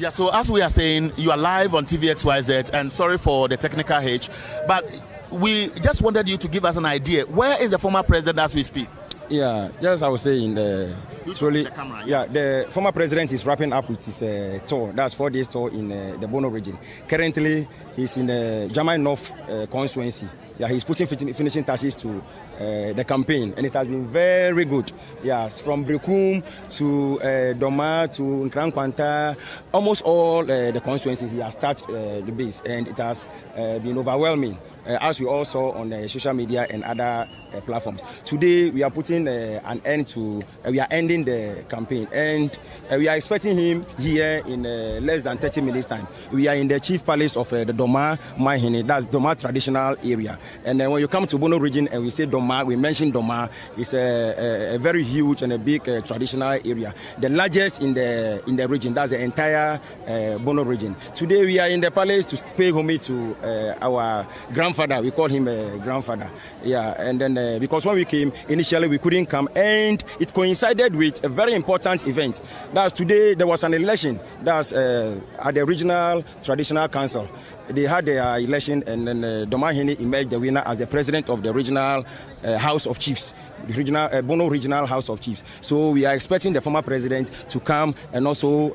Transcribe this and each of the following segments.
Yeah, so as we are saying, you are live on TVXYZ, and sorry for the technical hitch, but we just wanted you to give us an idea. Where is the former president as we speak? Yeah, just I was saying, truly, the former president is wrapping up with his tour. That's 4 days tour in the Bono region. Currently, he's in the Jamai North constituency. Yeah, he's putting finishing touches to the campaign, and it has been very good. Yeah, from Brekum to Doma to Nkrankwanta, almost all the constituencies he has touched the base, and it has been overwhelming. As we all saw on social media and other platforms. Today we are putting an end to, we are ending the campaign, and we are expecting him here in less than 30 minutes time. We are in the chief palace of the Dormanhene, that's Doma traditional area. And when you come to Bono region and we say Doma, we mention Doma, it's a very huge and a big traditional area. The largest in the region, that's the entire Bono region. Today we are in the palace to pay homage to our grandfather. We call him a grandfather. Yeah, and then because when we came, initially we couldn't come, and it coincided with a very important event. That's today there was an election. That's at the regional traditional council. They had their election, and then Dormanhene emerged the winner as the president of the regional House of Chiefs, the regional Bono Regional House of Chiefs. So we are expecting the former president to come and also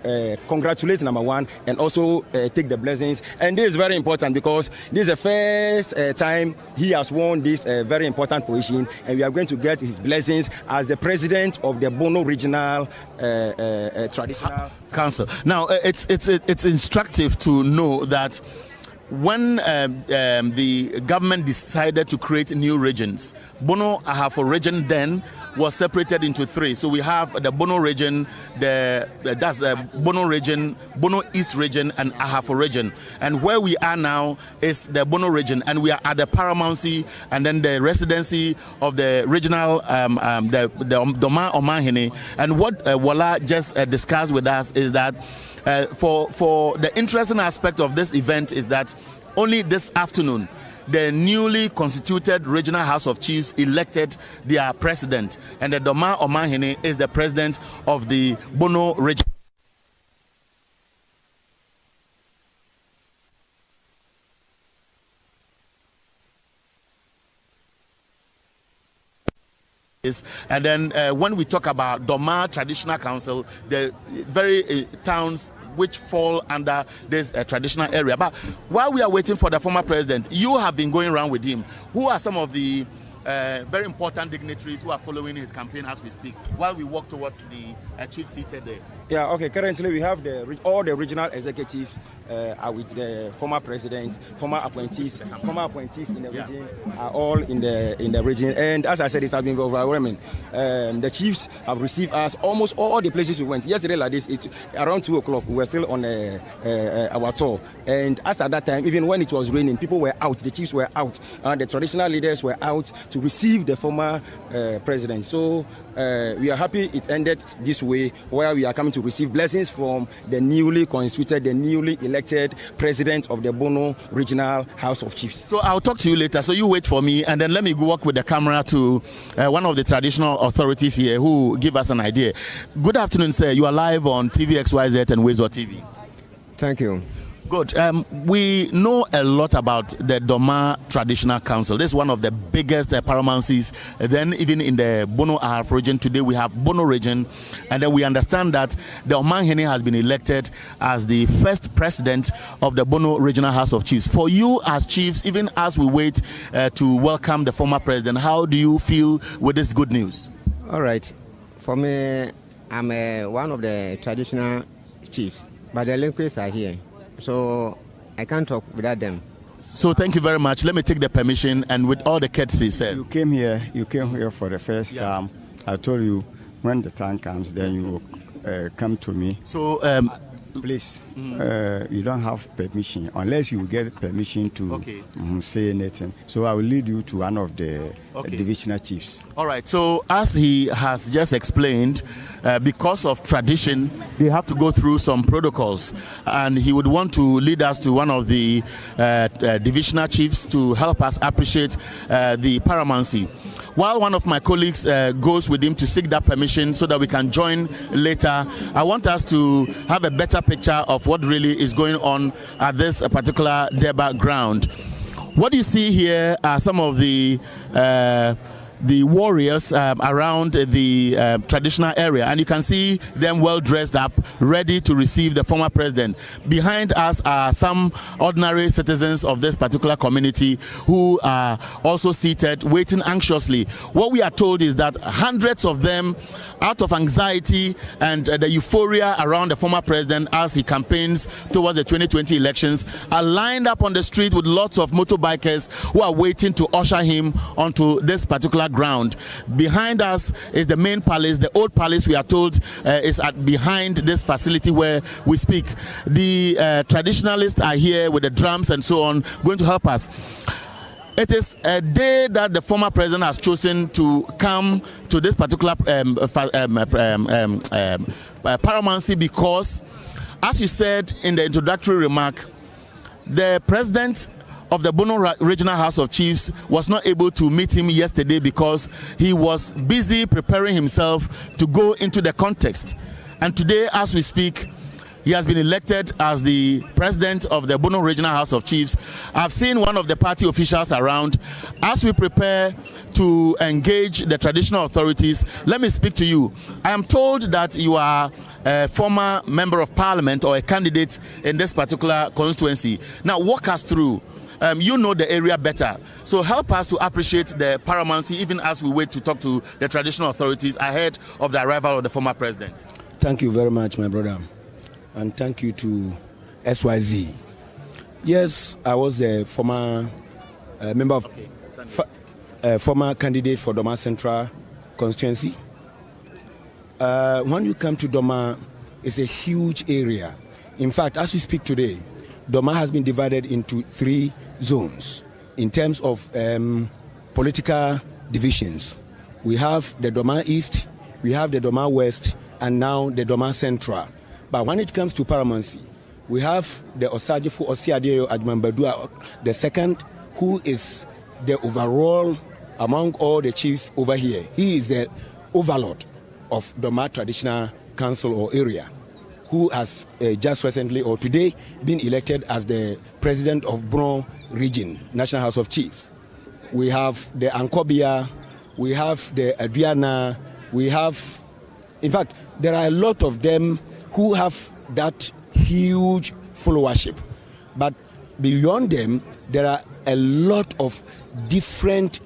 congratulate number one, and also take the blessings. And this is very important because this is the first time he has won this very important position, and we are going to get his blessings as the president of the Bono Regional Traditional Council. Now, it's instructive to know that when the government decided to create new regions, Bono Ahafo region then was separated into three. So we have the Bono region, that's the Bono region, Bono East region, and Ahafo region. And where we are now is the Bono region, and we are at the paramountcy and then the residency of the regional, the Dormanhene. And what Wala just discussed with us is that for the interesting aspect of this event is that only this afternoon the newly constituted regional House of Chiefs elected their president, and the Dormanhene is the president of the Bono region. And then when we talk about Doma Traditional Council, the very towns which fall under this traditional area. But while we are waiting for the former president, you have been going around with him. Who are some of the very important dignitaries who are following his campaign as we speak, while we walk towards the chief seated there? Yeah, okay. Currently, we have all the regional executives are with the former president, former appointees in the region are all in the region. And as I said, it has been overwhelming. The chiefs have received us almost all the places we went. Yesterday, like this, around 2 o'clock, we were still on our tour. And as at that time, even when it was raining, people were out. The chiefs were out. The traditional leaders were out to receive the former president. So we are happy it ended this way, where we are coming to receive blessings from the newly constituted, the newly elected president of the Bono Regional House of Chiefs. So I'll talk to you later. So you wait for me, and then let me go walk with the camera to one of the traditional authorities here who give us an idea. Good afternoon, sir. You are live on TVXYZ and Wezo TV. Thank you. Good. We know a lot about the Doma Traditional Council. This is one of the biggest paramountcies. Then even in the Bono Ahafo region, today we have Bono region. And then we understand that the Dormanhene has been elected as the first president of the Bono Regional House of Chiefs. For you as chiefs, even as we wait to welcome the former president, how do you feel with this good news? All right. For me, I'm one of the traditional chiefs, but the linguists are here. So I can't talk without them. So thank you very much. Let me take the permission, and with all the courtesy, sir. You came here for the first time. I told you when the time comes, then you come to me. So please, you don't have permission unless you get permission to say anything. So I will lead you to one of the divisional chiefs. All right. So as he has just explained, because of tradition, they have to go through some protocols, and he would want to lead us to one of the divisional chiefs to help us appreciate the paramountcy. while one of my colleagues goes with him to seek that permission so that we can join later, I want us to have a better picture of what really is going on at this particular Deba ground. What you see here are some of the warriors around the traditional area, and you can see them well dressed up, ready to receive the former president. Behind us are some ordinary citizens of this particular community who are also seated, waiting anxiously. What we are told is that hundreds of them, out of anxiety and the euphoria around the former president as he campaigns towards the 2020 elections, are lined up on the street with lots of motorbikers who are waiting to usher him onto this particular ground. Behind us is the main palace. The old palace, we are told, is behind this facility where we speak. The traditionalists are here with the drums and so on, going to help us. It is a day that the former president has chosen to come to this particular paramountcy because, as you said in the introductory remark, the president of the Bono Regional House of Chiefs was not able to meet him yesterday because he was busy preparing himself to go into the context. And today, as we speak, he has been elected as the president of the Bono Regional House of Chiefs. I've seen one of the party officials around. As we prepare to engage the traditional authorities, let me speak to you. I am told that you are a former member of parliament or a candidate in this particular constituency. Now, walk us through. You know the area better, so help us to appreciate the paramountcy even as we wait to talk to the traditional authorities ahead of the arrival of the former president. Thank you very much, my brother, and thank you to SYZ. Yes, I was a former member of former candidate for Doma Central constituency. When you come to Doma, it's a huge area. In fact, as we speak today, Doma has been divided into 3 zones in terms of political divisions. We have the Doma East, we have the Doma West, and now the Doma Central. But when it comes to paramountcy, we have the Osajifu Osiadeyo Admambadua, the second, who is the overall among all the chiefs over here. He is the overlord of Doma Traditional Council or area, who has just recently or today been elected as the president of Bono Region, National House of Chiefs. We have the Ankobia, we have the Adriana, we have, in fact, there are a lot of them who have that huge followership. But beyond them, there are a lot of different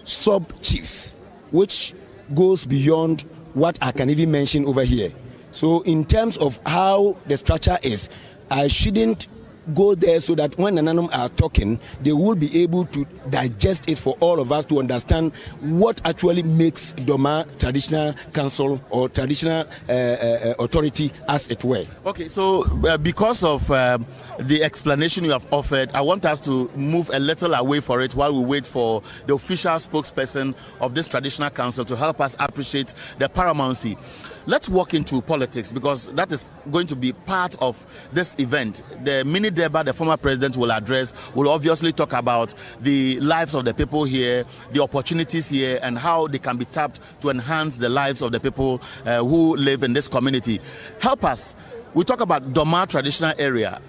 sub-chiefs, which goes beyond what I can even mention over here. So in terms of how the structure is, I shouldn't go there so that when Nananum are talking, they will be able to digest it for all of us to understand what actually makes Doma Traditional Council or Traditional Authority, as it were. Okay, so because of the explanation you have offered, I want us to move a little away for it while we wait for the official spokesperson of this Traditional Council to help us appreciate the paramountcy. Let's walk into politics because that is going to be part of this event. The mini Deba the former president will address will obviously talk about the lives of the people here, the opportunities here, and how they can be tapped to enhance the lives of the people who live in this community. Help us. We talk about Doma traditional area.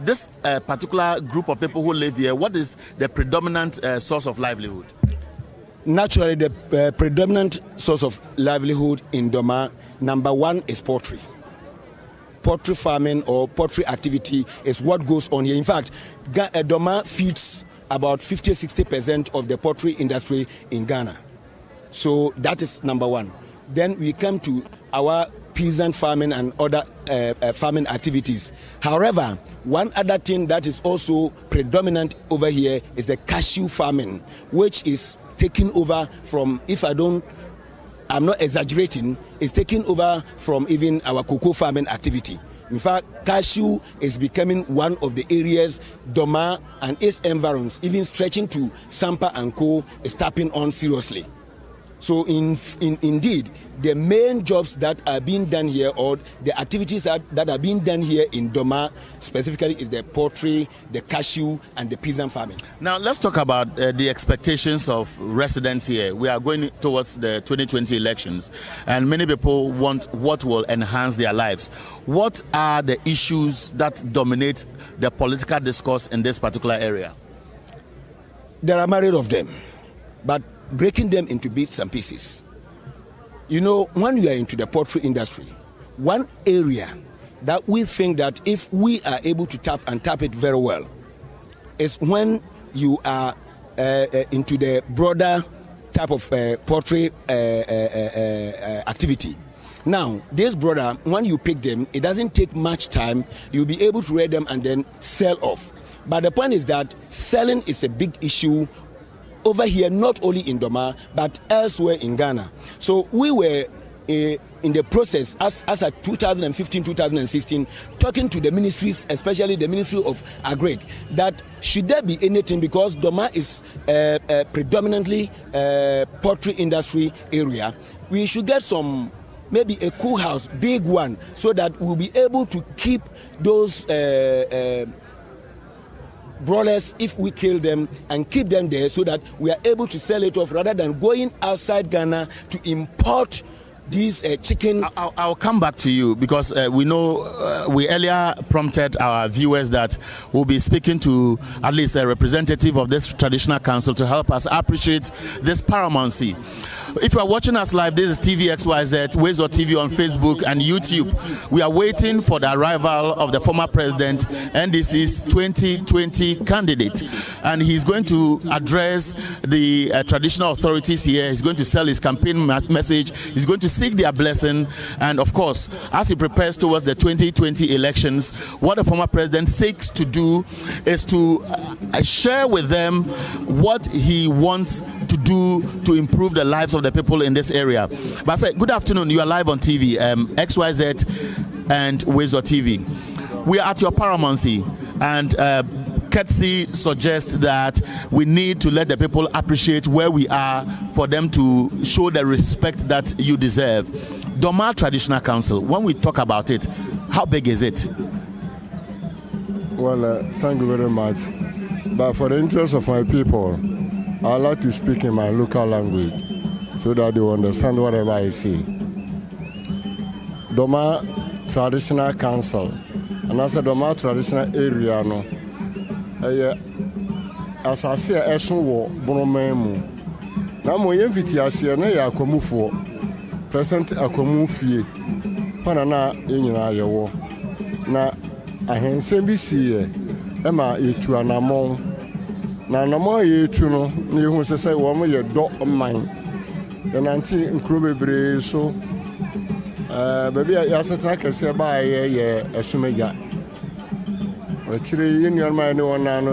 This particular group of people who live here, what is the predominant source of livelihood? Naturally, the predominant source of livelihood in Doma, number one, is poultry. Poultry farming or poultry activity is what goes on here. In fact, Doma feeds about 50-60% of the poultry industry in Ghana. So that is number one. Then we come to our peasant farming and other farming activities. However, one other thing that is also predominant over here is the cashew farming, which is taking over from, I'm not exaggerating, it's taking over from even our cocoa farming activity. In fact, cashew is becoming one of the areas Doma and its environs, even stretching to Sampa and Co, is tapping on seriously. So indeed, the main jobs that are being done here, or the activities that are being done here in Doma specifically, is the poultry, the cashew, and the peasant farming. Now let's talk about the expectations of residents here. We are going towards the 2020 elections, and many people want what will enhance their lives. What are the issues that dominate the political discourse in this particular area? There are myriad of them, but breaking them into bits and pieces. You know, when you are into the poultry industry, one area that we think that if we are able to tap it very well is when you are into the broader type of poultry activity. Now, this brother, when you pick them, it doesn't take much time. You'll be able to rear them and then sell off. But the point is that selling is a big issue over here, not only in Doma, but elsewhere in Ghana. So we were in the process, as at 2015, 2016, talking to the ministries, especially the Ministry of Agric, that should there be anything, because Doma is predominantly poultry industry area, we should get some, maybe a cool house, big one, so that we'll be able to keep those broilers, if we kill them, and keep them there so that we are able to sell it off rather than going outside Ghana to import these chicken. I'll come back to you, because we know we earlier prompted our viewers that we'll be speaking to at least a representative of this traditional council to help us appreciate this paramountcy. If you are watching us live, this is TVXYZ, Wezo TV on Facebook and YouTube. We are waiting for the arrival of the former president, NDC's 2020 candidate, and he's going to address the traditional authorities here. He's going to sell his campaign message. He's going to seek their blessing, and of course, as he prepares towards the 2020 elections, what the former president seeks to do is to share with them what he wants to do to improve the lives of the people in this area. But I say, good afternoon. You are live on TV, XYZ and Wezo TV. We are at your paramountcy, and courtesy suggests that we need to let the people appreciate where we are for them to show the respect that you deserve. Doma Traditional Council, when we talk about it, how big is it? Well, thank you very much. But for the interest of my people, I like to speak in my local language so that they understand whatever I say. Doma Traditional Council, and as a Doma Traditional Area, no, as I say, I saw Boromhene. Now, my invitation is na yakomu for present akomu fie. Panana inyina yewo. Na ahense bi sie ema etu anamon. Na anamon yetu no na yehu sese wo mo ye do man. The nanti nkuro bebre so baby ya setra kese ba ye esumeja. Actually, in your mind, one and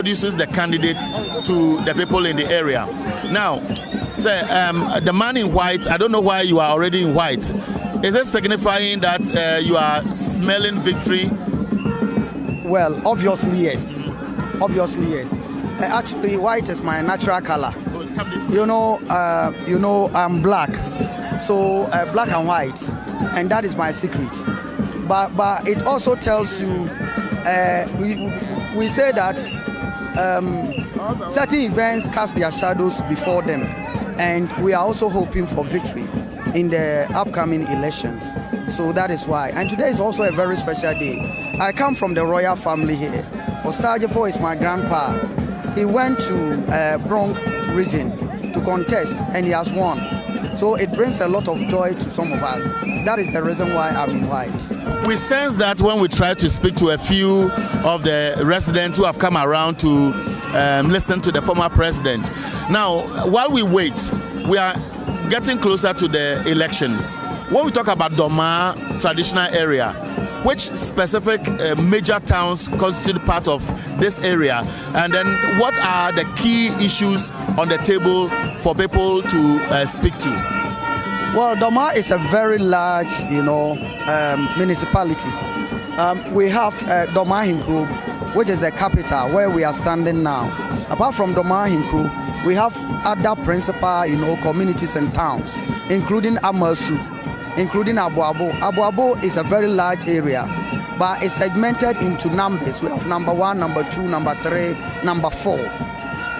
introduces the candidate to the people in the area. Now, sir, the man in white, I don't know why you are already in white. Is it signifying that you are smelling victory? Well, obviously yes. Obviously yes. Actually, white is my natural color. You know, I'm black, so black and white, and that is my secret. But it also tells you, we say that certain events cast their shadows before them, and we are also hoping for victory in the upcoming elections. So that is why. And today is also a very special day. I come from the royal family here. Osajefo is my grandpa. He went to Bronx region to contest, and he has won. So it brings a lot of joy to some of us. That is the reason why I'm in white. We sense that when we try to speak to a few of the residents who have come around to listen to the former president. Now, while we wait, we are getting closer to the elections. When we talk about Doma traditional area, which specific major towns constitute part of this area? And then what are the key issues on the table for people to speak to? Well, Doma is a very large, municipality. We have Dormanhene, which is the capital where we are standing now. Apart from Dormanhene, we have other principal, communities and towns, including Amasu, including Abuabo. Abuabo is a very large area, but it's segmented into numbers. We have number 1, number 2, number 3, number 4.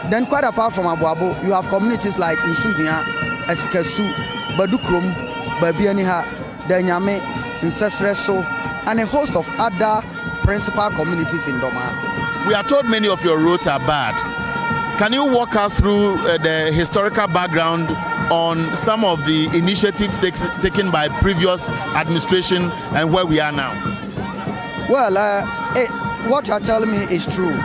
Then quite apart from Abuabo, you have communities like Nsudia, Esikesu, Badukrum, Babianiha, Denyame, Nsesreso, and a host of other principal communities in Doma. We are told many of your roads are bad. Can you walk us through the historical background on some of the initiatives taken by previous administration and where we are now? Well, what you are telling me is true.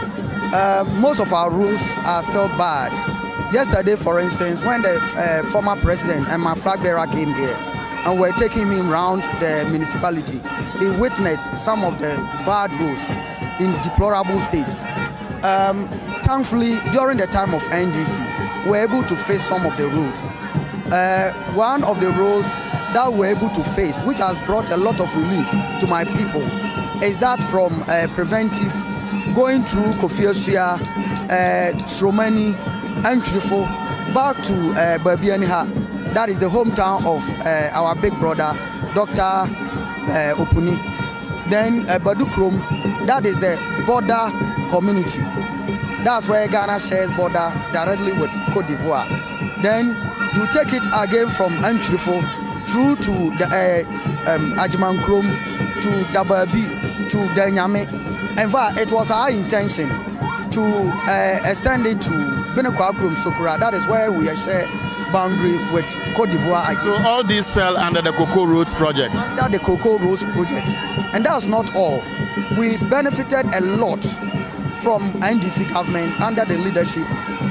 Most of our roads are still bad. Yesterday, for instance, when the former president and my flag bearer came here and were taking him around the municipality, he witnessed some of the bad roads in deplorable states. Thankfully, during the time of NDC, we were able to face some of the roads. One of the roads that we were able to face, which has brought a lot of relief to my people, is that from preventive, going through Kofiosua, Sromani, and Trifo, back to Babianiha. That is the hometown of our big brother, Dr. Opuni. Then Badukrum, that is the border community. That's where Ghana shares border directly with Cote d'Ivoire. Then you take it again from Ntrifo through to the Ajimankrom, to Dababi, to Denyame. In fact, it was our intention to extend it to Benekwa-Krum Sokora. That is where we share boundary with Cote d'Ivoire. So all these fell under the Cocoa Roads project? Under the Cocoa Roads project. And that's not all. We benefited a lot from NDC government under the leadership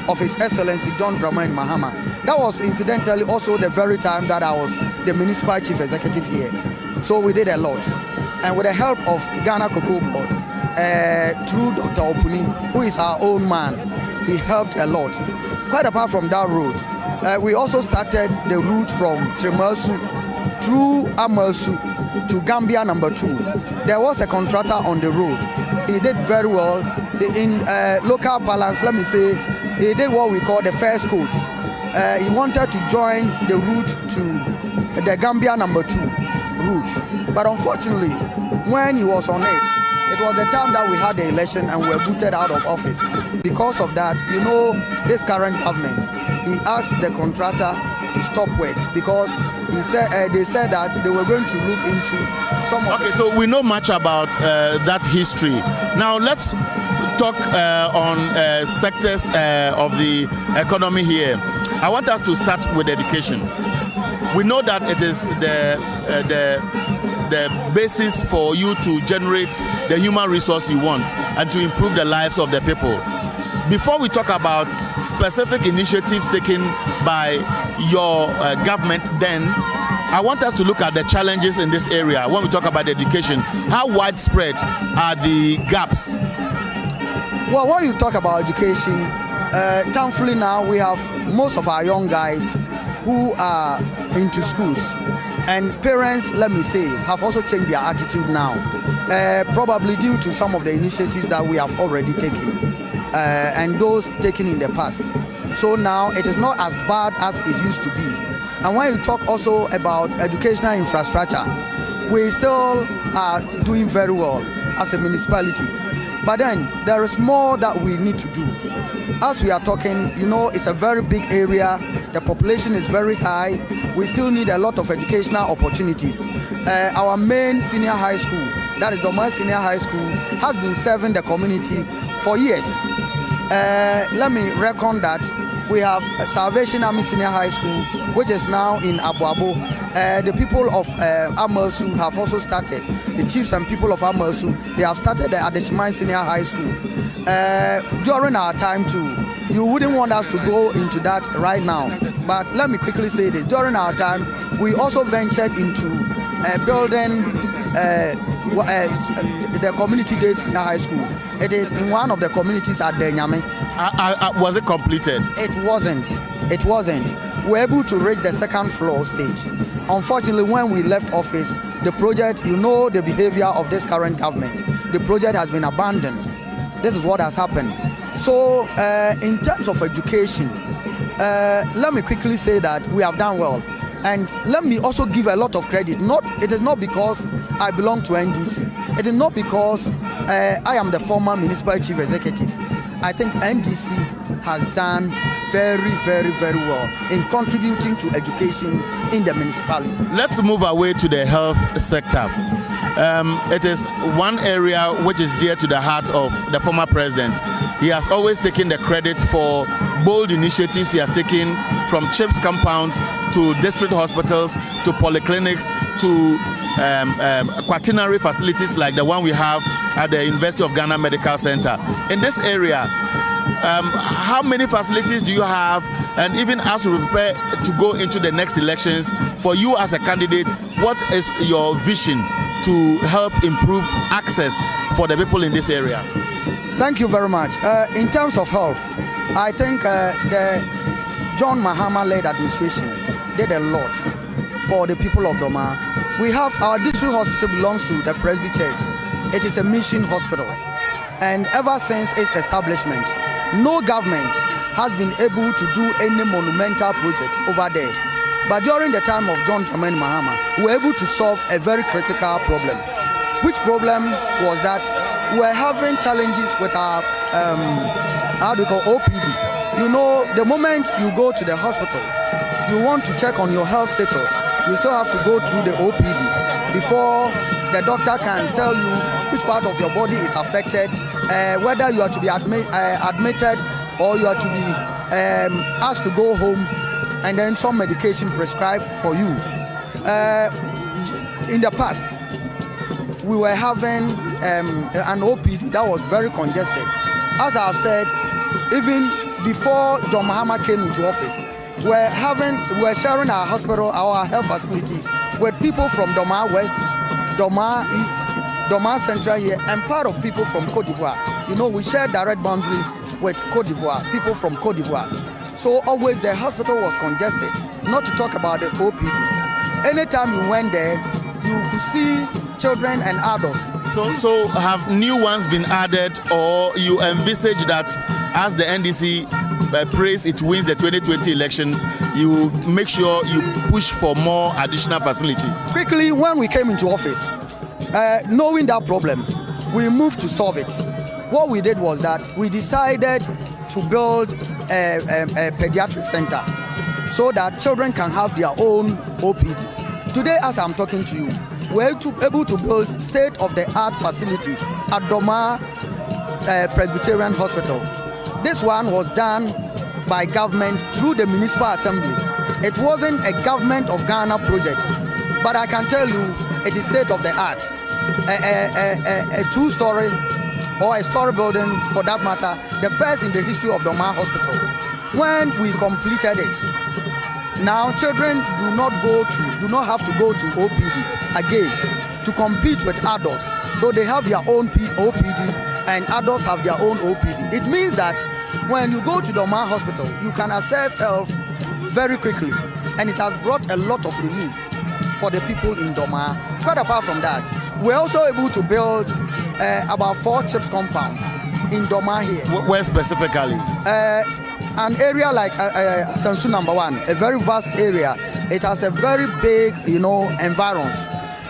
of His Excellency John Dormanhene Mahama. That was incidentally also the very time that I was the municipal chief executive here. So we did a lot. And with the help of Ghana Cocoa Board, through Dr. Opuni, who is our own man, he helped a lot. Quite apart from that route, we also started the route from Tremersu through Amasu to Gambia number 2. There was a contractor on the road. He did very well. In local balance, let me say, he did what we call the first code. He wanted to join the route to the Gambia number 2 route. But unfortunately, when he was on it was the time that we had the election and we were booted out of office. Because of that, this current government, he asked the contractor to stop work because they said that they were going to look into some of. Okay, so we know much about that history. Now let's talk on sectors of the economy here. I want us to start with education. We know that it is the basis for you to generate the human resource you want and to improve the lives of the people. Before we talk about specific initiatives taken by your government, then I want us to look at the challenges in this area. When we talk about education, how widespread are the gaps? Well, when you talk about education, thankfully now we have most of our young guys who are into schools. And parents, let me say, have also changed their attitude now, probably due to some of the initiatives that we have already taken and those taken in the past. So now it is not as bad as it used to be. And when you talk also about educational infrastructure, we still are doing very well as a municipality. But then there is more that we need to do. As we are talking, you know, it's a very big area. The population is very high. We still need a lot of educational opportunities. Our main senior high school, that is Dormanhene Senior High School, has been serving the community for years. Let me reckon that we have Salvation Army Senior High School, which is now in Abuabo. The people of Amersu have also started, the chiefs and people of Amersu, they have started the Adeshimai Senior High School. During our time too, you wouldn't want us to go into that right now, but let me quickly say this. During our time, we also ventured into building the community day senior high school. It is in one of the communities at Denyame. Was it completed? It wasn't. We were able to reach the second floor stage. Unfortunately, when we left office, the project, you know the behavior of this current government, the project has been abandoned. This is what has happened. So in terms of education, let me quickly say that we have done well. And let me also give a lot of credit. It is not because I belong to NDC. It is not because I am the former municipal chief executive. I think NDC has done very, very, very well in contributing to education in the municipality. Let's move away to the health sector. It is one area which is dear to the heart of the former president. He has always taken the credit for bold initiatives he has taken, from CHIPS compounds to district hospitals to polyclinics to quaternary facilities like the one we have at the University of Ghana Medical Center. In this area, how many facilities do you have? And even as we prepare to go into the next elections, for you as a candidate, what is your vision to help improve access for the people in this area? Thank you very much. In terms of health, I think the John Mahama-led administration did a lot for the people of Doma. We have our district hospital belongs to the Presby Church. It is a mission hospital. And ever since its establishment, no government has been able to do any monumental projects over there. But during the time of John Mahama, we were able to solve a very critical problem. Which problem was that we were having challenges with our, OPD. You know, the moment you go to the hospital, you want to check on your health status, you still have to go through the OPD before the doctor can tell you which part of your body is affected, whether you are to be admitted or you are to be asked to go home, and then some medication prescribed for you. In the past, we were having an OPD that was very congested. As I've said, even before John Mahama came into office, we're sharing our hospital, our health facility with people from Doma West, Doma East, Doma Central here, and part of people from Côte d'Ivoire. You know, we share direct boundary with Côte d'Ivoire, people from Côte d'Ivoire. So always the hospital was congested, not to talk about the OPD. Anytime you went there, you could see children and adults. So have new ones been added, or you envisage that as the NDC prays it wins the 2020 elections, you make sure you push for more additional facilities? Quickly, when we came into office, knowing that problem, we moved to solve it. What we did was that we decided to build a pediatric center so that children can have their own OPD. Today, as I'm talking to you, we're able to build state-of-the-art facility at Doma Presbyterian Hospital. This one was done by government through the municipal assembly. It wasn't a government of Ghana project, but I can tell you it is state-of-the-art. A two-story or a story building, for that matter, the first in the history of Doma Hospital. When we completed it, now children do not have to go to OPD again to compete with adults. So they have their own OPD and adults have their own OPD. It means that when you go to the Dormanhene Hospital, you can access health very quickly, and it has brought a lot of relief for the people in Dormanhene. Quite apart from that, we're also able to build about 4 CHIPS compounds in Dormanhene here. Where specifically? An area like Sansu number 1, a very vast area. It has a very big, environment,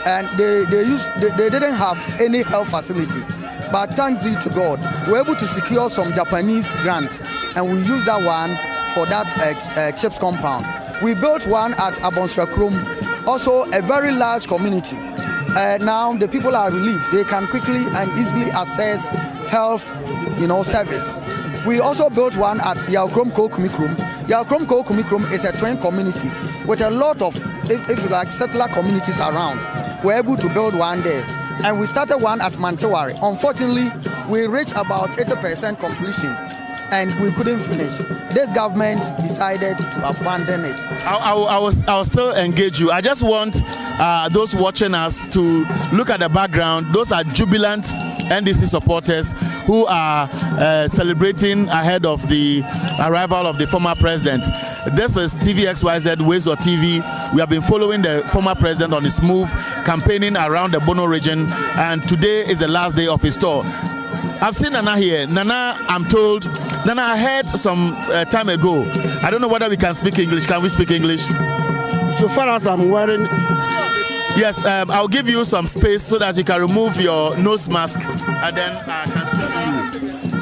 and they didn't have any health facility. But thank be to God, we're able to secure some Japanese grant, and we use that one for that CHIPS compound. We built one at Abonsrakrum, also a very large community. Now the people are relieved; they can quickly and easily access health, service. We also built one at Yaokrom Kokumikrum. Yaokrom Kokumikrum is a twin community with a lot of, if you like, settler communities around. We're able to build one there. And we started one at Mantewari. Unfortunately, we reached about 80% completion and we couldn't finish. This government decided to abandon it. I will still engage you. I just want those watching us to look at the background. Those are jubilant NDC supporters who are celebrating ahead of the arrival of the former president. This is TVXYZ Wezo TV. We have been following the former president on his move, campaigning around the Bono region, and today is the last day of his tour. I've seen Nana here. Nana, I'm told, Nana, I heard some time ago. I don't know whether we can speak English. Can we speak English? So far as I'm wearing... Yes, I'll give you some space so that you can remove your nose mask and then I can speak to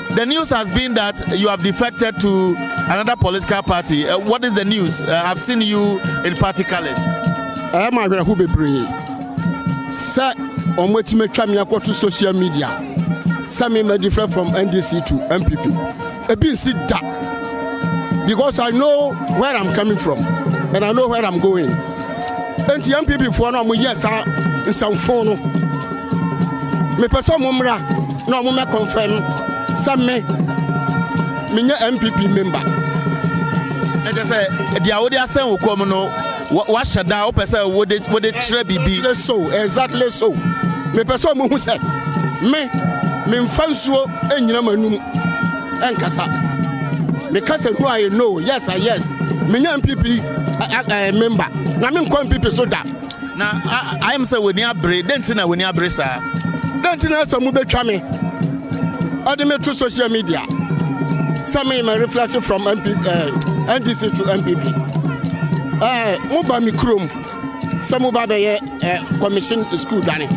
you. The news has been that you have defected to another political party. What is the news? I've seen you in party colors. I am a who be brave. Sir, on what to make me to social media. Some may differ from NDC to MPP. A bit sit down. Because I know where I'm coming from and I know where I'm going. And the MPP for no yes, in some phone. Me person mumra, no mumma confirm. Some me MPP member. Let us say the audio send will come no. What should I person would it be? So exactly so. Me person mu say me mfansuo enyina manum enkasa. Me kasa no I know. Yes, me MPP member. Na me nko MPP so da. Na I am say we near bread. Dentina we near bread sir. Dentina so mu betwa me. Ode me to social media. Some may reflect from NDC to MPP. Muba mi krom. Some muba be commission school dani.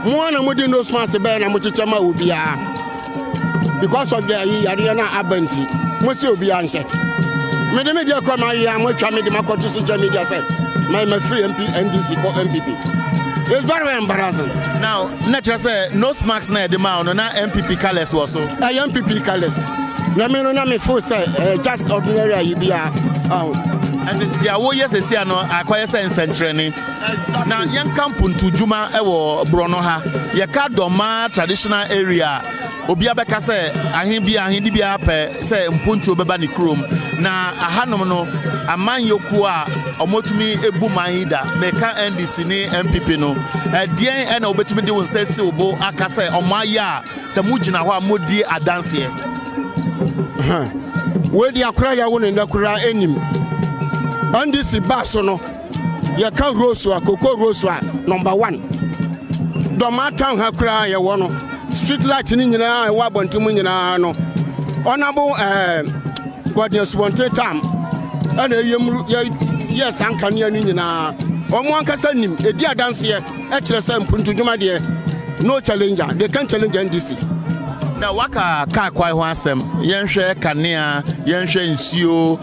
Mo na mo di no smart be na mo chichama obia. Because of the Ariana Abanti. Mo se obia nse. Me de media kwa ma ya mo twa me de makoto social media say my free MP NDC ko MPP. It's very embarrassing. Now, natural say no smacks na the man na MPP colors was so. MPP colors. Na me no na me for say just ordinary you be and the awoyes say no akwaya say training. Na yan kampuntu juma ewo brono ha. Ye ka Dormanhene traditional area. Obi abeka say ahin bia pe say mpuntu obeba ni krom. Na ahanom no aman yoku a omotumi ebu manida meka NDC ni MPP no. Dien na obetumi de won say se obo aka say omaya se mugina ho amodi adanse. We di akura ya won ndakura enim. NDC baso no ye ka Rosua Koko Rosua number 1. Dormanhene town ha kura ye wo no. Street light ni nyina e wa bontum nyina no. Honorable Godness Wonte tam ana yes ankane ani nyina. Omo ankasa nim edi adanse e kire say mpuntu dwuma de no challenger they can challenge NDC. Now waka ka kwai ho asem yenhwe kanea yenhwe nsuo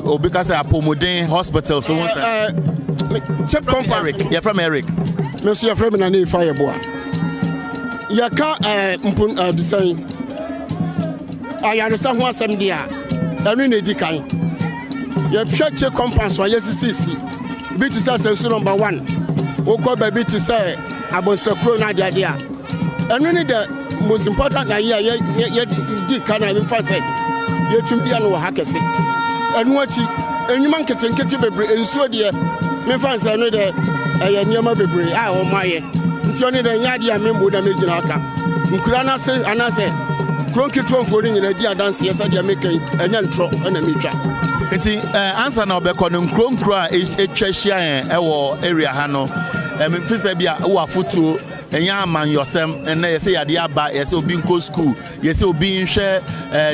obika say Apomodin hospital so won say chip company you're from Eric me so you're from na ne fireboa ya ka mpun design ayaresa ho asem dia anu na edi kan ya hwe chip company so yesisi bi to say so number 1 woko ba bi to say abonsakro na dia dia anu ni the most important na ye di kana me fa say ye twumbia no ha kese anu achi enyuma nketenkete bebre ensuo de me fa say no de eye niam bebre a o maye ntione de nyade a membo da megina aka nkura na se anase kronkitu mfori nyina di adanse yesa de make enya ntro na metwa nti answer na obekọ no nkronkro a etwa hia en ewo area ha no memfisa bia wo afotuo enya man yosem ene yese yade aba yese obi nko school yese obi nhwe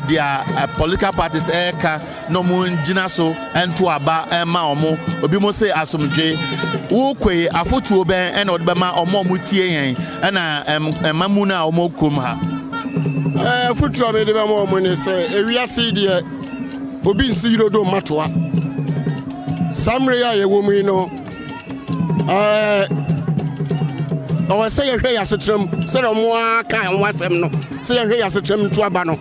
dia political parties eka no mu ngina so ento aba ma omo obi mo say asomdwe wo kwe afotuo ben ene odbe ma omo mu tie yen ena mamu na omo kom ha afotuo be de ba mo omo ne say ewiase de obi nsi yirodo matoa samre ya ye wo mu no I say you hear yasetram say no more kan wasem no say you hear yasetram to aba no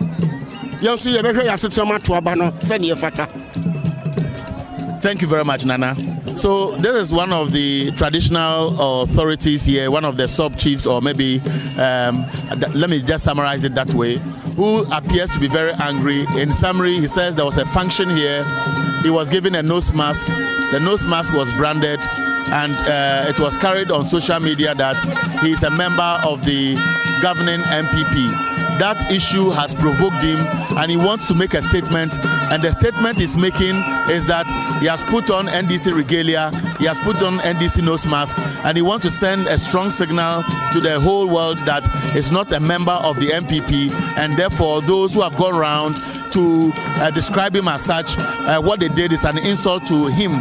you see you hear yasetram to aba no say ne fata. Thank you very much, Nana. So this is one of the traditional authorities here, one of the sub-chiefs, or maybe, let me just summarize it that way, who appears to be very angry. In summary, he says there was a function here. He was given a nose mask. The nose mask was branded, and it was carried on social media that he is a member of the governing MPP. That issue has provoked him, and he wants to make a statement, and the statement he's making is that he has put on NDC regalia, he has put on NDC nose mask, and he wants to send a strong signal to the whole world that he's not a member of the MPP, and therefore those who have gone around to describe him as such, what they did is an insult to him.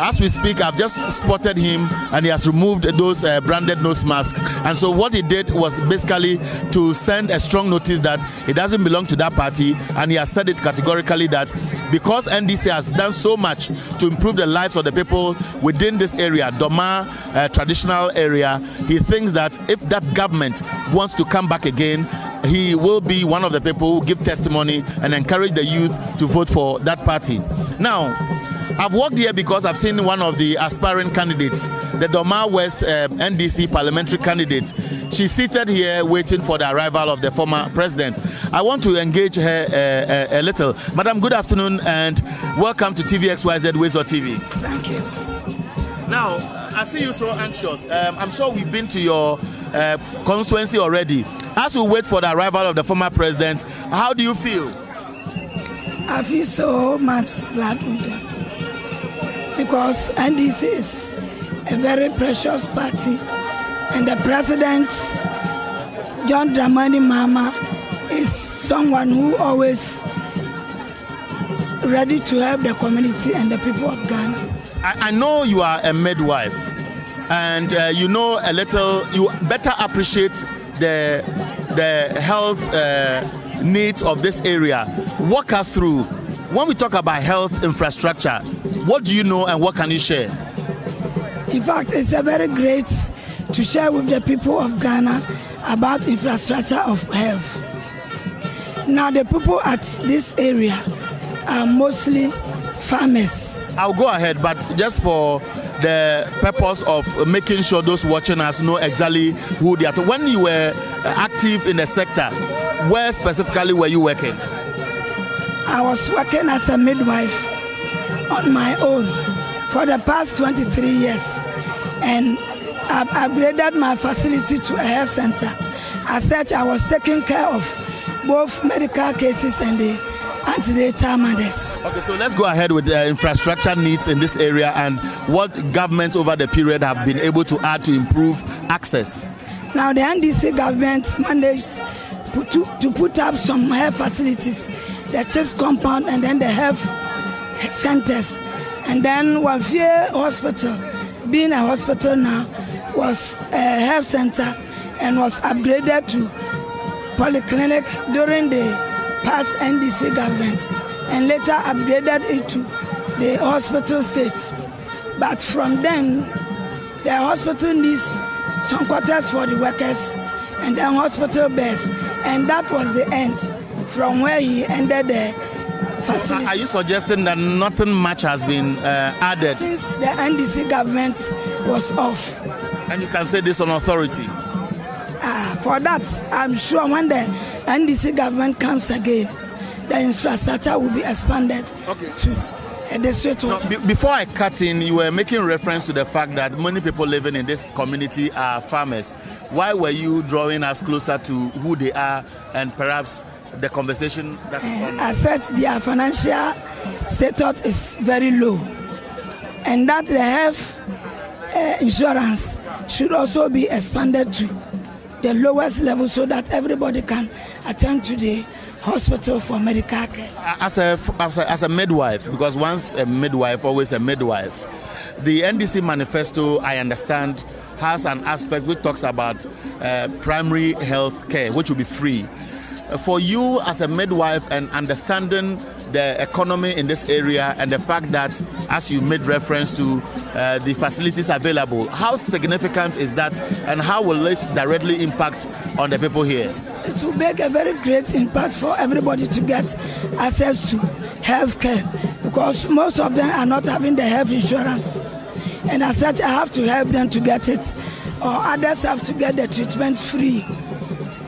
As we speak, I've just spotted him, and he has removed those branded nose masks. And so what he did was basically to send a strong notice that he doesn't belong to that party, and he has said it categorically that because NDC has done so much to improve the lives of the people within this area, Doma traditional area, he thinks that if that government wants to come back again, he will be one of the people who give testimony and encourage the youth to vote for that party. Now, I've walked here because I've seen one of the aspiring candidates, the Doma West NDC parliamentary candidate. She's seated here waiting for the arrival of the former president. I want to engage her a little. Madam, good afternoon and welcome to TVXYZ Wizard TV. Thank you. Now, I see you so anxious. I'm sure we've been to your constituency already. As we wait for the arrival of the former president, how do you feel? I feel so much glad with them, because NDC is a very precious party, and the president, John Dramani Mahama, is someone who always ready to help the community and the people of Ghana. I know you are a midwife, and you know a little, you better appreciate the health needs of this area. Walk us through. When we talk about health infrastructure, what do you know and what can you share? In fact, it's a very great to share with the people of Ghana about infrastructure of health. Now, the people at this area are mostly farmers. I'll go ahead, but just for the purpose of making sure those watching us know exactly who they are. When you were active in the sector, where specifically were you working? I was working as a midwife on my own for the past 23 years, and I've upgraded my facility to a health center. As such, I was taking care of both medical cases and the antenatal mothers. Okay, so let's go ahead with the infrastructure needs in this area and what governments over the period have been able to add to improve access. Now, the NDC government managed to put up some health facilities, the Chiefs compound and then the health centers. And then Wafie Hospital, being a hospital now, was a health center and was upgraded to polyclinic during the past NDC government, and later upgraded it to the hospital state. But from then, the hospital needs some quarters for the workers and then hospital beds, and that was the end from where he ended the facility. Are you suggesting that nothing much has been added since the NDC government was off? And you can say this on authority? For that, I'm sure when the NDC government comes again, the infrastructure will be expanded too. a district. Before I cut in, you were making reference to the fact that many people living in this community are farmers. Why were you drawing us closer to who they are and perhaps the conversation that is on? I said their financial status is very low, and that the health insurance should also be expanded to the lowest level so that everybody can attend to the hospital for medical care. As a midwife, because once a midwife, always a midwife, the NDC manifesto, I understand, has an aspect which talks about primary health care, which will be free. For you as a midwife and understanding the economy in this area and the fact that, as you made reference to the facilities available, how significant is that and how will it directly impact on the people here? It will make a very great impact for everybody to get access to health care, because most of them are not having the health insurance. And as such, I have to help them to get it, or others have to get the treatment free.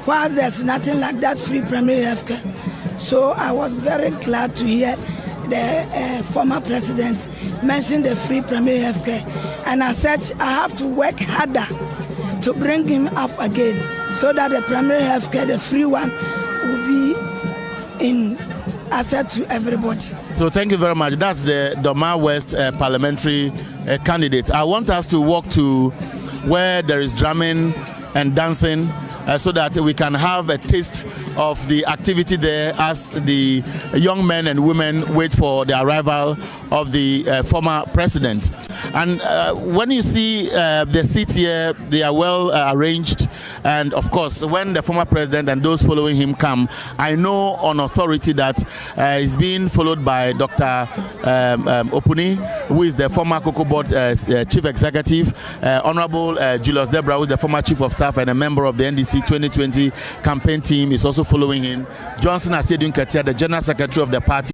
Whilst there's nothing like that free primary health care. So I was very glad to hear the former president mention the free primary health care. And as such, I have to work harder to bring him up again so that the primary health care, the free one, will be in asset to everybody. So thank you very much. That's the Doma West parliamentary candidate. I want us to walk to where there is drumming and dancing so that we can have a taste of the activity there as the young men and women wait for the arrival of the former president. And when you see the seats here, they are well arranged. And of course, when the former president and those following him come, I know on authority that he's being followed by Dr. Opuni, who is the former Cocoa Board chief executive, Honorable Julius Debra, who is the former chief of staff and a member of the NDC 2020 campaign team, is also following him. Johnson Asiedun Katia, the general secretary of the party.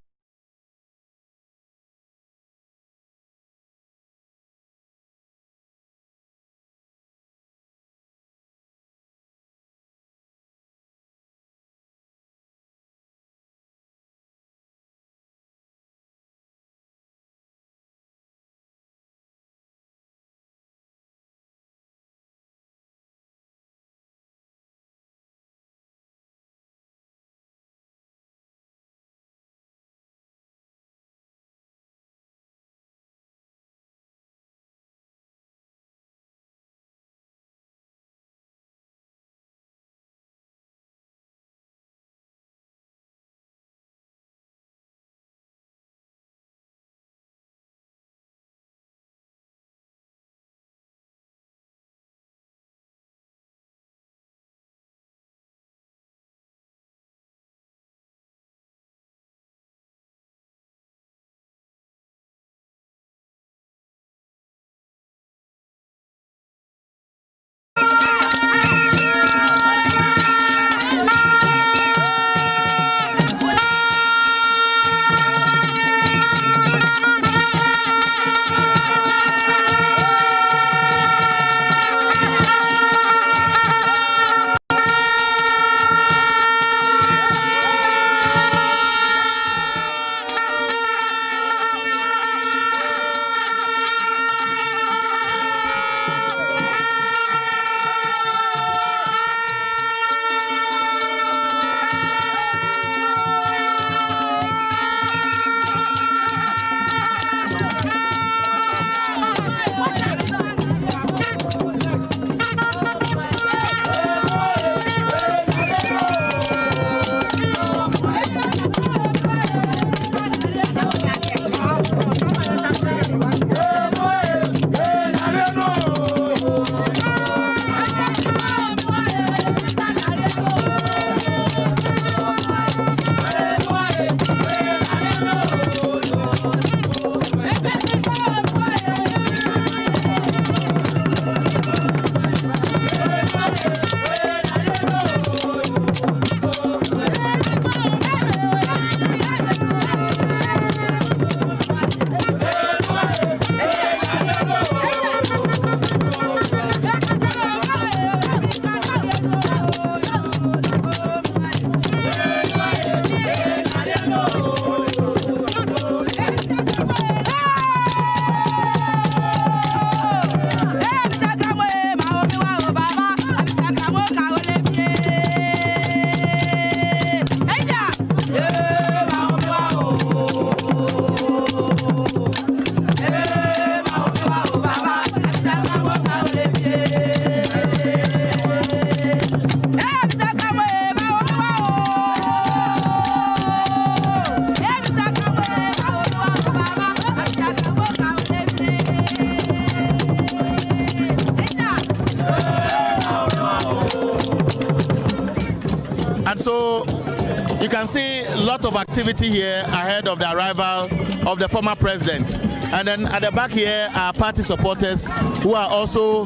can see a lot of activity here ahead of the arrival of the former president. And then at the back here are party supporters who are also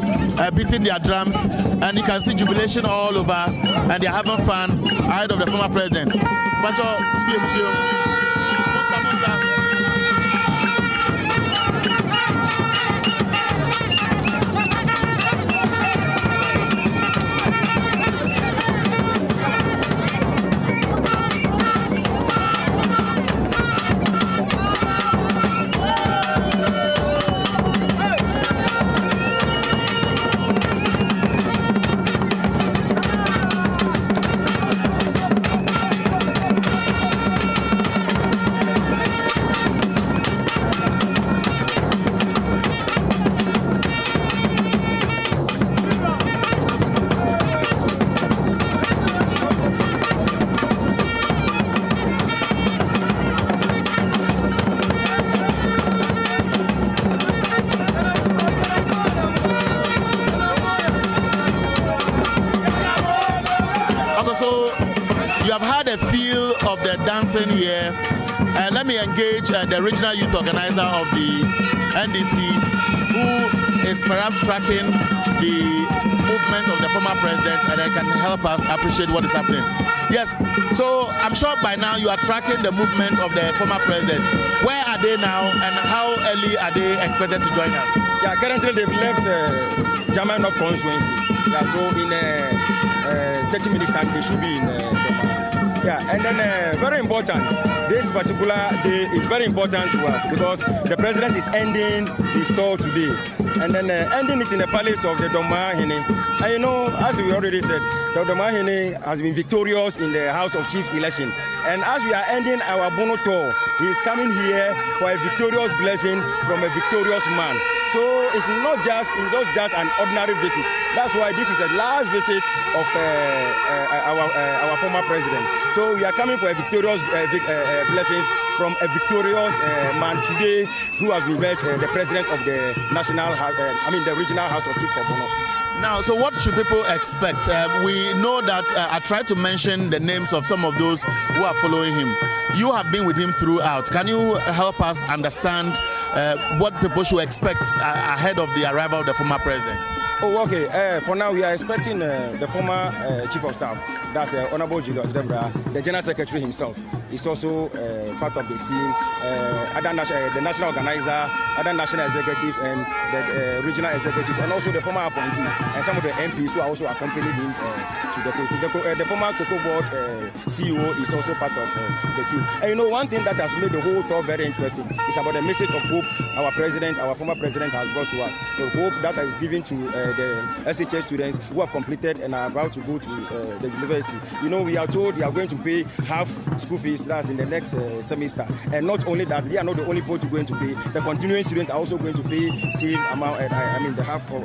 beating their drums, and you can see jubilation all over, and they're having fun ahead of the former president. You have had a feel of the dancing here. Let me engage the regional youth organizer of the NDC, who is perhaps tracking the movement of the former president, and can help us appreciate what is happening. Yes, so I'm sure by now you are tracking the movement of the former president. Where are they now, and how early are they expected to join us? Yeah, currently they've left German of constituency. Yeah, so in 30 minutes time they should be in Dormanhene. Yeah, and then very important, this particular day is very important to us because the president is ending his tour today, and then ending it in the palace of the Dormanhene. And you know, as we already said, the Dormanhene has been victorious in the House of Chief election. And as we are ending our Bono tour, he is coming here for a victorious blessing from a victorious man. So it's not just an ordinary visit. That's why this is the last visit of our former president. So we are coming for a victorious blessings from a victorious man today who has been the president of the the regional House of Chief for Bono. Now, so what should people expect? We know that I tried to mention the names of some of those who are following him. You have been with him throughout. Can you help us understand what people should expect ahead of the arrival of the former president? Oh, okay. For now, we are expecting the former Chief of Staff, that's Honorable Julius Debra, the General Secretary himself. Is also part of the team, the national organizer, other national executives, and the regional executives, and also the former appointees, and some of the MPs who are also accompanying him to the place. The former Cocoa Board CEO is also part of the team. And you know, one thing that has made the whole tour very interesting is about the message of hope our former president has brought to us. The hope that is given to the SHS students who have completed and are about to go to the university. You know, we are told they are going to pay half school fees. That's in the next semester, and not only that, they are not the only people going to pay. The continuing students are also going to pay same amount. The half of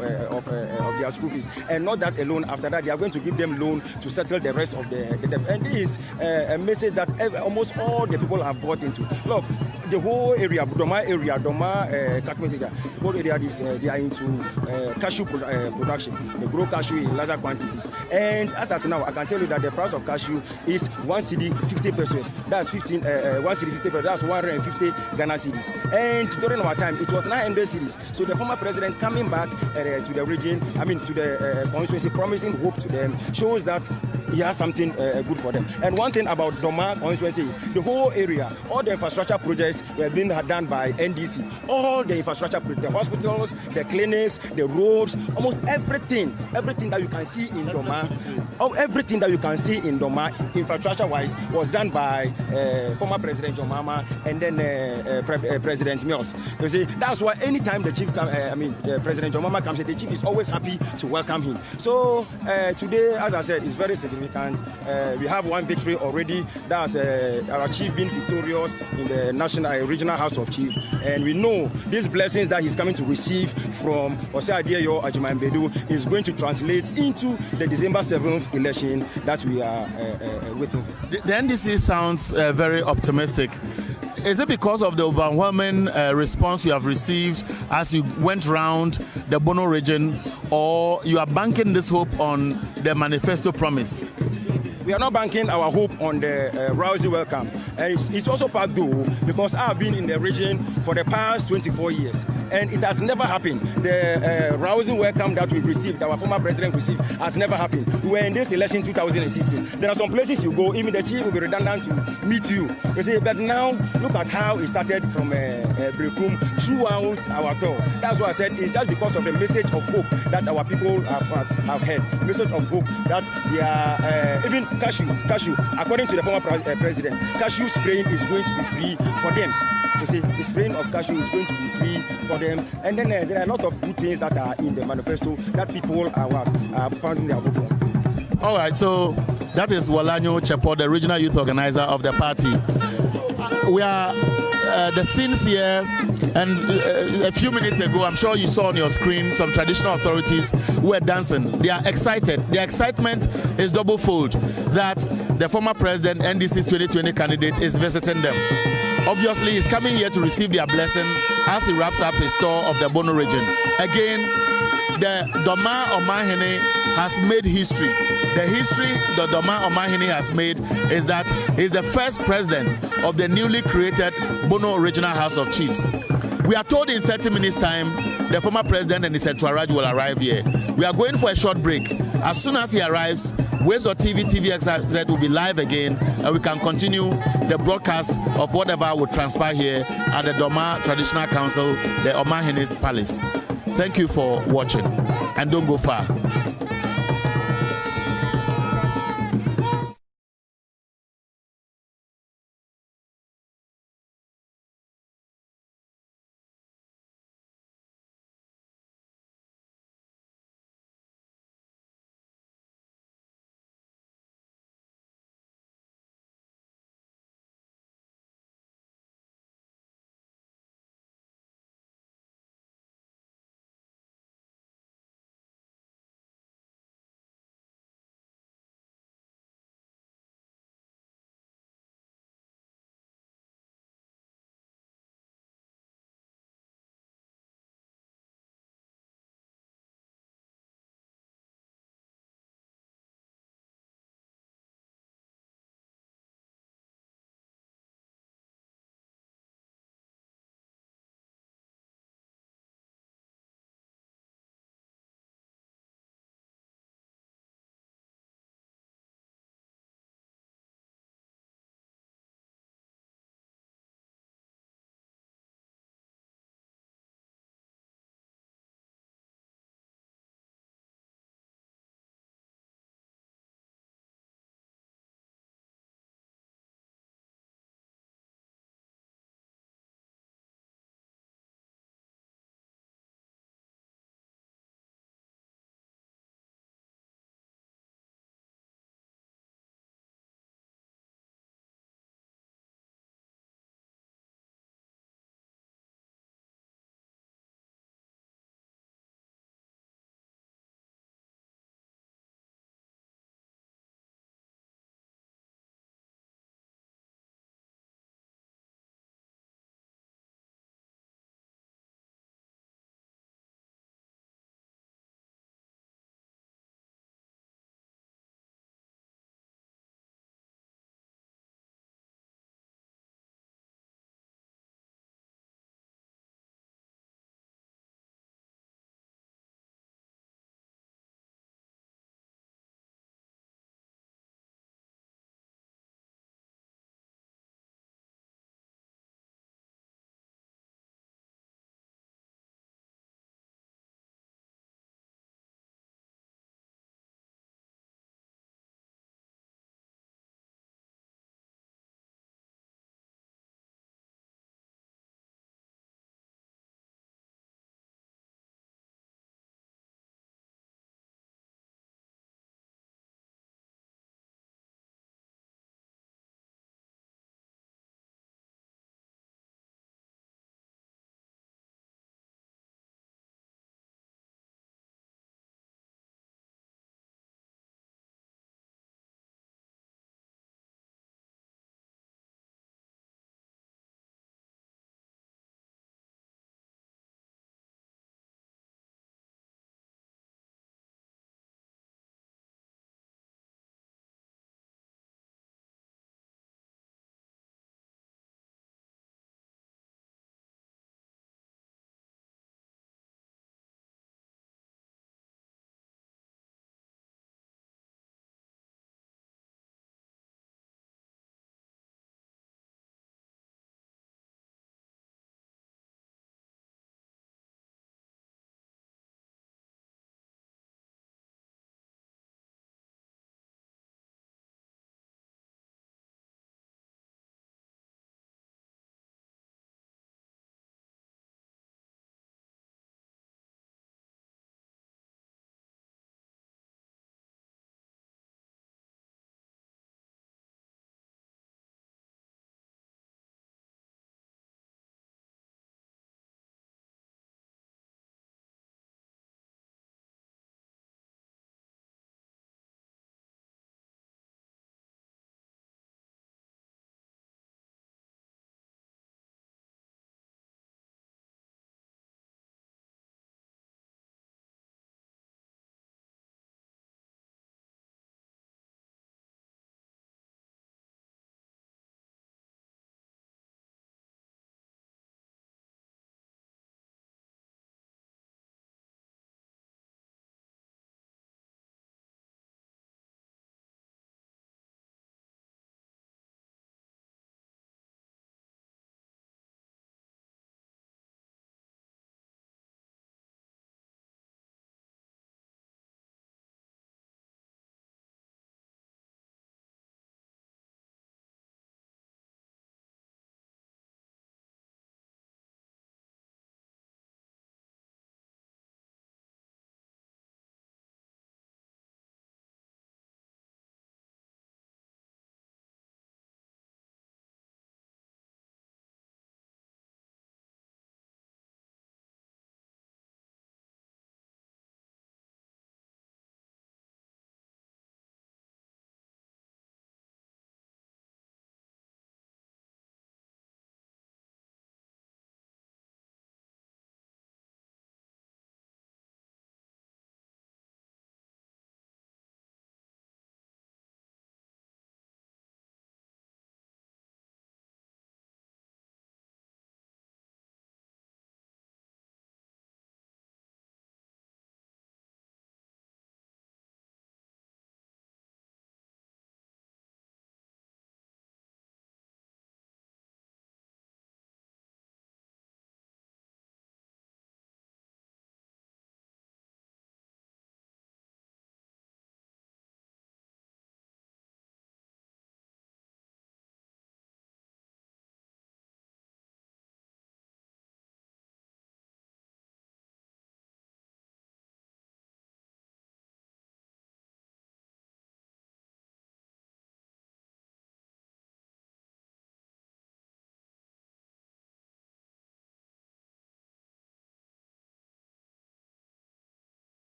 their school fees, and not that alone. After that, they are going to give them loan to settle the rest of the debt. And this is a message that almost all the people have bought into. Look, the whole area, the whole area is they are into cashew production. They grow cashew in larger quantities, and as at now, I can tell you that the price of cashew is 1 cedi 50 pesos. That's 1 cedi 50 pesos. That's 150 Ghana cedis. And during our time, it was 900 cedis. So the former president coming back to the region, to the constituency, promising hope to them, shows that he has something good for them. And one thing about Dormanhene constituency is the whole area, all the infrastructure projects were being done by NDC. All the infrastructure projects, the hospitals, the clinics, the roads, almost everything that you can see in Dormanhene, everything that you can see in Dormanhene, infrastructure-wise, was done by former President John Mahama and then President Mills. You see, that's why anytime the chief, President John Mahama comes, the chief is always happy to welcome him. So today, as I said, is very significant. We have one victory already. That's our chief being victorious in the regional House of Chief, and we know these blessings that he's coming to receive from Ose Adeyo Ajimambedu is going to translate into the December 7th election that we are waiting for. The NDC sounds very optimistic. Is it because of the overwhelming response you have received as you went round the Bono region, or you are banking this hope on the manifesto promise? we are not banking our hope on the rousing welcome. And it's also part though, because I have been in the region for the past 24 years. And it has never happened. The rousing welcome that we received, our former president received, has never happened. We were in this election 2016. There are some places you go, even the chief will be redundant to meet you. You see, but now look at how it started from Brekum throughout our tour. That's why I said it's just because of the message of hope that our people have heard. Message of hope that they are, even cashew, according to the former president, cashew spraying is going to be free for them. You see, the spraying of cashew is going to be free for them. And then there are a lot of good things that are in the manifesto that people are pounding their hope on. All right, so that is Walanyo Chepo, the regional youth organizer of the party. We are the scenes here, and a few minutes ago, I'm sure you saw on your screen some traditional authorities who were dancing. They are excited. Their excitement is double-fold that the former president, NDC's 2020 candidate, is visiting them. Obviously, he's coming here to receive their blessing as he wraps up his tour of the Bono region. Again, the Dormanhene has made history. The history the Dormanhene has made is that he's the first president of the newly created Bono Regional House of Chiefs. We are told in 30 minutes' time, the former president and his entourage will arrive here. We are going for a short break. As soon as he arrives, Wezo TVXZ will be live again, and we can continue the broadcast of whatever will transpire here at the Doma Traditional Council, the Dormanhene's Palace. Thank you for watching, and don't go far.